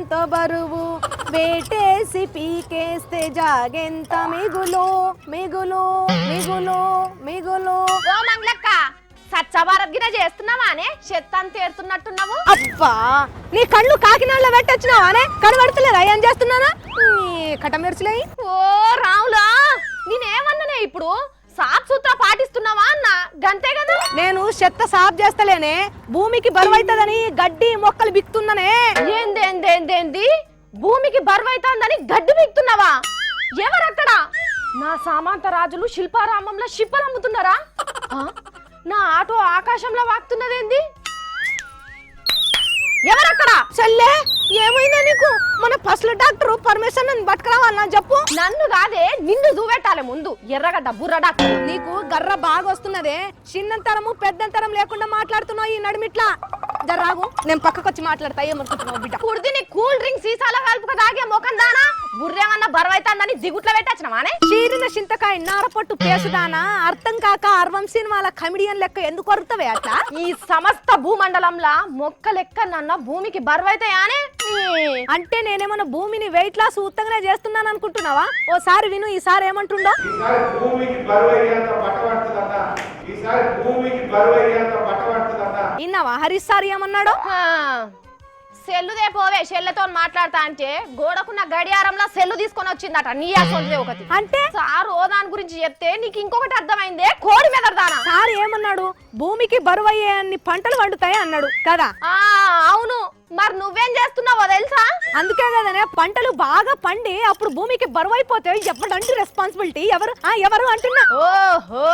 కొండంత బరువు వేటేసి పీకేస్తే జాగెంత మిగులు మిగులు మిగులు మిగులు. ఓ మంగళక్క సచ్చభారత్ గిన చేస్తున్నావానే చెత్తంత ఏరుతున్నట్టున్నావు. అబ్బా నీ కళ్ళు కాకినాడలో పెట్టొచ్చినావానే కనబడతలేదా ఏం చేస్తున్నానా కటమెరుచులే. ఓ రావులా నేనేమన్నానే ఇప్పుడు సాఫ్ సూత్ర పాటిస్తున్నావా అన్న గంతే కదా. నేను చెత్త సాఫ్ చేస్తలేనే భూమికి బరువైతదని గడ్డి మొక్కలు బిక్తున్నానే. ఏందేందేందేంది భూమికి బరువైతుందని గడ్డి బిక్తున్నావా? ఎవరక్కడ? నా సామంత రాజులు శిల్పారామంలో షిప్పలు అమ్ముతున్నారా? నా ఆటో ఆకాశంలో వాక్తున్నదేంది? ఎవరక్కడ? చెల్లే ఏమైందా నీకు? మన పసుల డాక్టర్ పర్మిషన్ పట్టుకురావాలన్నా చెప్పు. నన్ను కాదే నిన్ను చూపెట్టాలి ముందు. ఎర్రగడ్డ బుర్ర డాక్టర్. నీకు గర్ర బాగా వస్తున్నదే చిన్నంతరము పెద్దంతరం లేకుండా మాట్లాడుతున్నావు ఈ నడిమిట్లా. జరాగు నేను పక్కకొచ్చి మాట్లాడతా ఏమనుకుంటున్నావు బిడ్డ? కుడిని కూల్ డ్రింక్ సీసాలో కలుపుక తాగే మొఖం దానా బుర్రేమన్నా బరువైతుందని దిగుట్లో పెట్టచ్చినవానే. చీరిన చింతకాయ నారపట్టు పేసుదానా అర్థం కాక అర్వం సినిమాల కమిడియన్ లెక్క ఎందుకు కొరుతావే అట్లా? ఈ సమస్త భూమండలంలా మొక్క లెక్క నన్న భూమికి బరువైతాయానే. అంటే నేనేమన్నా భూమిని వెయిట్ లాస్ ఉత్తగానే చేస్తున్నాను అనుకుంటున్నావా? ఓసారి విను ఈసారి ఏమంటుండో. విన్నావా హరీష్ సార్ ఏమన్నాడో? సెల్లుదే పోవే సెల్లతో మాట్లాడతా అంటే గోడకున్న గడియారంలో సెల్లు తీసుకొని వచ్చిందట నీ అసలు ఒకటి. అంటే సార్ ఓ దాని గురించి చెప్తే నీకు ఇంకొకటి అర్థమైందే కోడి మెదడదానా. సార్ ఏమన్నాడు? భూమికి బరువయ్యే అన్ని పంటలు వండుతాయి అన్నాడు కదా. అవును మరి నువ్వేం చేస్తున్నావో తెలుసా? అందుకే కదనే పంటలు బాగా పండి అప్పుడు భూమికి బరువైపోతే ఎప్పటింటి రెస్పాన్సిబిలిటీ ఎవరు ఎవరు అంటున్నా. ఓహో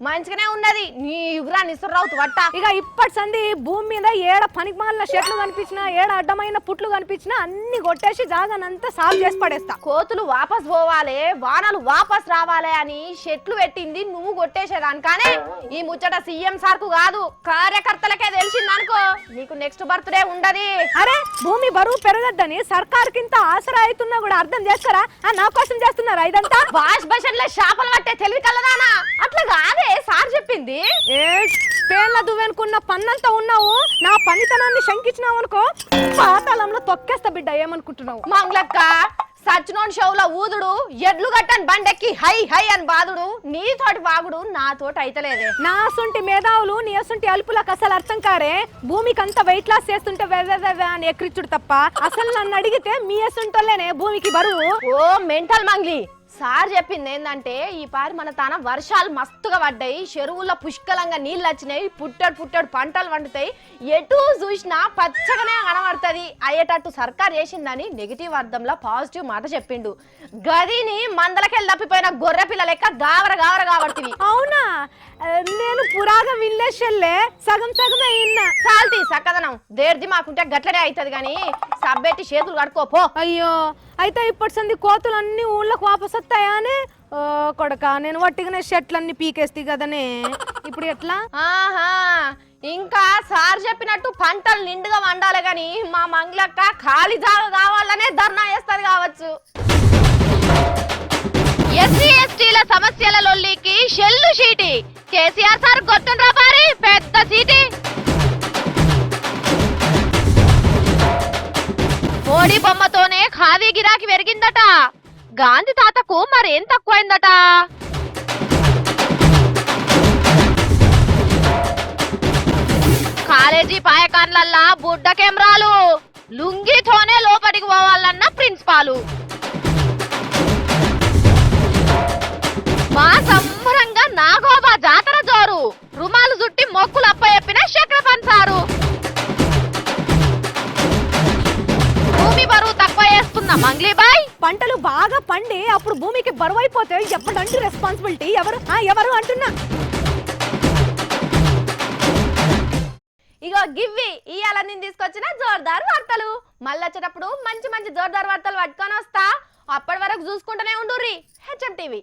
మంచిగానే ఉన్నది నీ యుగురా నిసురావుతు వట్ట. ఇక ఇప్పటి సంది భూమి మీద ఏడ పనికి మాలిన చెట్లు కనిపించినా ఏడ అడ్డమైన పుట్లు కనిపించినా అన్ని కొట్టేసి జాగానంతా సాఫ్ చేసి పడేస్తా. కోతులు వాపస్ పోవాలి వానలు వాపస్ రావాలి అని చెట్లు పెట్టింది నువ్వు కొట్టేసేదాని. కానీ ఈ ముచ్చట సీఎం సార్ కు కాదు కార్యకర్తలకే తెలిసిందనుకో నీకు నెక్స్ట్ బర్త్డే ఉండదు. అరే భూమి బరువు పెరగద్దని సర్కార్ కింద ఆసరా అవుతున్నా కూడా అర్థం చేస్తారా? నా కోసం చేస్తున్నారా ఇదంతా? వాష్ బషన్లే చేపలు పట్టే తెలివి కలదానా అట్లా కాదే సార్ చెప్పింది. పేర్ల దువ్వెనుకున్న పన్నంతా ఉన్నావు నా పనితనాన్ని శంకించినావు అనుకో పాతాళంలో తొక్కేస్తా బిడ్డ. ఏమనుకుంటున్నావు? మంగళక్క సచ్చినోన్ షోవుల ఊదుడు ఎడ్లు గట్టని బండెక్కి హై హై అని బాదుడు నీతోటి వాగుడు నాతోటి అయితలేదే. నా అసొంటి మేధావులు నీ అసొంటి అల్పులకు అసలు అర్థం కారే. భూమికి అంత వెయిట్ లాస్ చేస్తుంటే అని ఎక్కిరిచుడు తప్ప అసలు నన్ను అడిగితే మీ అసొంటోళ్ళేనే భూమికి బరువు. ఓ మెంటల్ మంగ్లీ సార్ చెప్పింది ఏంటంటే ఈ పారి మన తాన వర్షాలు మస్తుగా పడ్డాయి చెరువుల్లో పుష్కలంగా నీళ్ళు వచ్చినాయి పుట్టడు పుట్టడు పంటలు వండుతాయి ఎటు చూసినా పచ్చగానే కనబడుతుంది అయ్యేటట్టు సర్కార్ చేసిందని నెగిటివ్ అర్థంలో పాజిటివ్ మాట చెప్పిండు. గదిని మందలకెళ్ళి తప్పిపోయిన గొర్రె పిల్ల లెక్క గావర గావర కాబడుతుంది. అవునా? నేను పురాగా విల్లేషల్లే సగం సగమే విన్నా. చాల్తీ సక్కదనం దేర్ది మాకుంటే గట్లనే అవుతుంది గాని సబ్బెట్టి చేతులు కడుకోపో. అయ్యో అయితే ఇప్పటి సంది కోతులు అన్ని ఊళ్ళకి వాపస్ వస్తాయా అని కొడక నేను వట్టిగానే షర్ట్లన్నీ పీకేస్తాయి కదనే ఇప్పుడు ఎట్లా? ఆహా ఇంకా సార్ చెప్పినట్టు పంటలు నిండుగా వండాలి గాని మా మంగళక్క ఖాళీ జాగా కావాలనే ధర్నా చేస్తుంది కావచ్చు. ఎస్సీ ఎస్టీల సమస్యల లొల్లికి షెల్లు షీటి కేసీఆర్ సార్ గొత్తుండ్రా పారి పెద్ద సీటి. మోడీ బొమ్మతోనే ఖాదీ గిరాకీ పెరిగిందట. గాంధీ తాతకు మరేం తక్కువైందట. కాలేజీ పాయకాన్లల్లా బుడ్డ కెమెరాలు లుంగితోనే లోపలికి పోవాలన్న ప్రిన్సిపాలు. మా సంబరంగా నాగోబా జాతర జోరు రుమాలు చుట్టి మొక్కులు అప్పచెప్పిన చక్రపన్ సారు. భూమి బరువు తక్కువ చేస్తున్న మంగ్లీబాయ్ పంటలు బాగా పండి అప్పుడు భూమికి బరువైపోతే ఎప్పటింటి రెస్పాన్సిబిలిటీ ఎవరు ఎవరు అంటున్నా. ఇగో గివ్వి ఇయాల నేను తీసుకొచ్చిన జోర్దార్ వార్తలు. మళ్ళీ వచ్చేటప్పుడు మంచి మంచి జోర్దార్ వార్తలు పట్టుకొని వస్తా. అప్పటి వరకు చూసుకుంటూనే ఉండుర్రి హెచ్ఎం టీవీ.